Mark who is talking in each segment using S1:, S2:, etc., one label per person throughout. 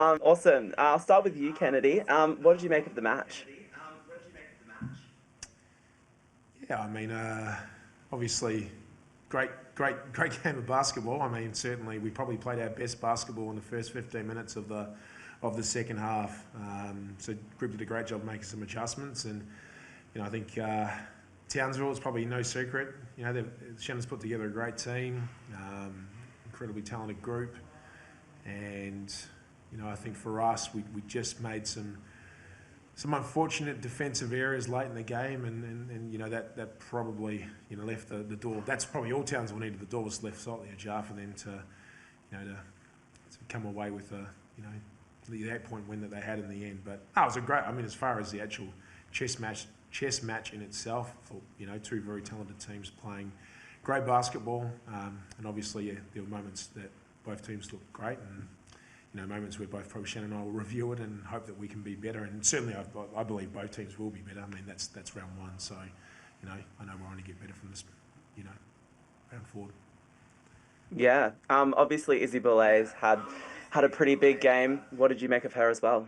S1: Awesome. I'll start with you, Kennedy. What did you make of the match?
S2: Yeah, obviously, great game of basketball. Certainly we probably played our best basketball in the first 15 minutes of the second half. So group did a great job making some adjustments, and I think Townsville is probably no secret. Shannon's put together a great team, incredibly talented group, and I think for us we just made some unfortunate defensive errors late in the game, and that probably left the door. That's probably all Townsville needed. The door was left slightly ajar for them to come away with the 8-point win that they had in the end. But it was a great. As far as the actual chess match in itself, for two very talented teams playing great basketball, and obviously there were moments that both teams looked great, and moments where both probably Shannon and I will review it and hope that we can be better. And certainly I believe both teams will be better. That's round one. So, I know we're going to get better from this, round forward.
S1: Yeah. Obviously, Isobel had a pretty big game. What did you make of her as well?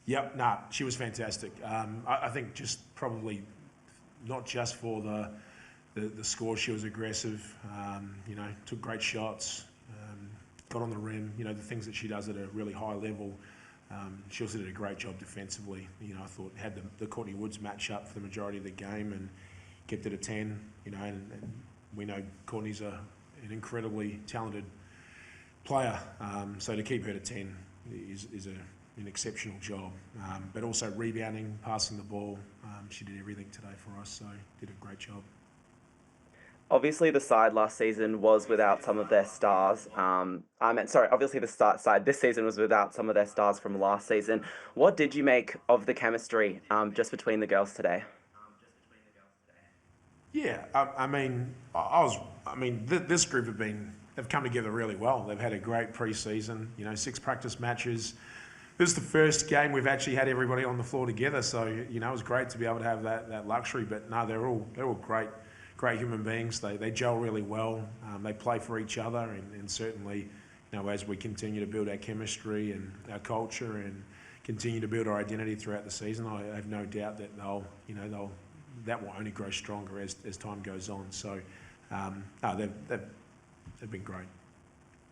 S2: Yep. She was fantastic. I think just probably not just for the score. She was aggressive. Took great shots. Got on the rim, the things that she does at a really high level. She also did a great job defensively. I thought had the Courtney Woods match up for the majority of the game and kept it at 10. And we know Courtney's an incredibly talented player. So to keep her to 10 is an exceptional job. But also rebounding, passing the ball. She did everything today for us, so did a great job.
S1: Obviously, the side last season was without some of their stars. Obviously the side this season was without some of their stars from last season. What did you make of the chemistry just between the girls today?
S2: Yeah, this group they've come together really well. They've had a great pre-season. 6 practice matches. This is the first game we've actually had everybody on the floor together. So it was great to be able to have that luxury. But no, they're all great human beings. They gel really well. They play for each other, and certainly, as we continue to build our chemistry and our culture and continue to build our identity throughout the season, I have no doubt that that will only grow stronger as time goes on. So, they've been great.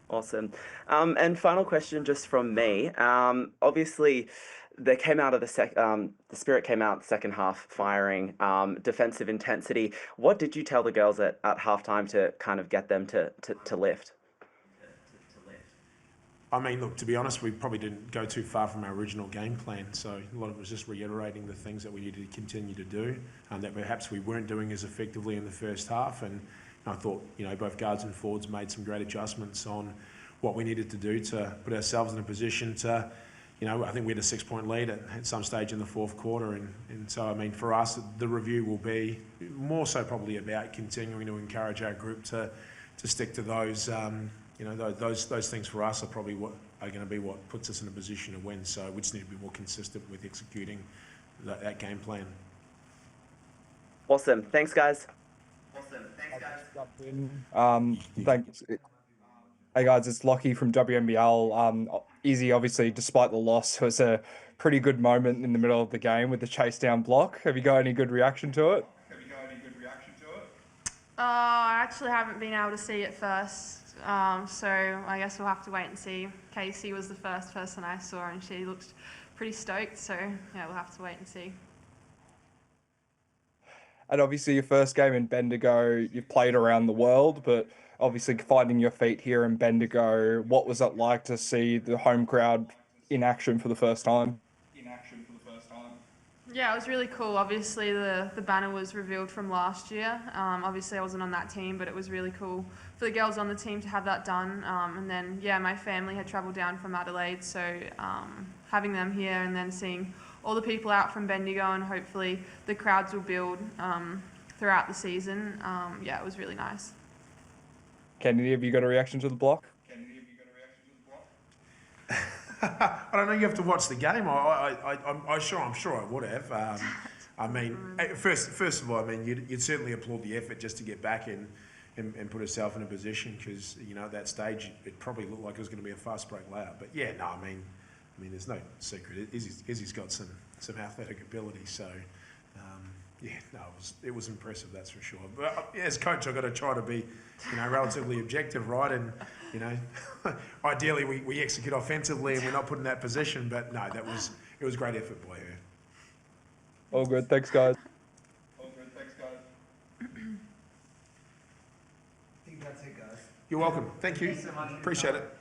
S1: Awesome. And final question just from me. Obviously, they came out of the Spirit came out the second half firing, defensive intensity. What did you tell the girls at halftime to kind of get them to lift?
S2: Look, to be honest, we probably didn't go too far from our original game plan. So a lot of it was just reiterating the things that we needed to continue to do, that perhaps we weren't doing as effectively in the first half. And I thought, both guards and forwards made some great adjustments on what we needed to do to put ourselves in a position to, I think we had a 6-point lead at some stage in the fourth quarter. And so, for us, the review will be more so probably about continuing to encourage our group to stick to those, those things for us are probably what are going to be what puts us in a position to win. So we just need to be more consistent with executing that game plan.
S1: Awesome. Thanks, guys.
S3: Thanks. Hey guys, it's Lockie from WNBL. Izzy, obviously, despite the loss, was a pretty good moment in the middle of the game with the chase down block. Have you got any good reaction to it?
S4: I actually haven't been able to see it first, so I guess we'll have to wait and see. Casey was the first person I saw, and she looked pretty stoked, so yeah, we'll have to wait and see.
S3: And obviously your first game in Bendigo, you've played around the world, but obviously finding your feet here in Bendigo, what was it like to see the home crowd in action for the first time?
S4: Yeah, it was really cool. Obviously the banner was revealed from last year. Obviously I wasn't on that team, but it was really cool for the girls on the team to have that done. And then, yeah, my family had travelled down from Adelaide, so having them here and then seeing all the people out from Bendigo, and hopefully the crowds will build throughout the season. Yeah, it was really nice.
S3: Kennedy, have you got a reaction to the block?
S2: I don't know. You have to watch the game. I'm sure I would have. First of all, you'd certainly applaud the effort just to get back and and put herself in a position, because at that stage it probably looked like it was going to be a fast break layup. But yeah, no, I mean there's no secret. Izzy's got some athletic ability, so yeah, no, it was impressive, that's for sure. But as coach, I've got to try to be relatively objective, right? And ideally we execute offensively and we're not put in that position. But no, it was great effort by her.
S3: All good. Thanks, guys.
S5: I think that's it, guys.
S2: You're welcome. Thank you.
S5: Thanks so much for your
S2: Appreciate
S5: time.
S2: it.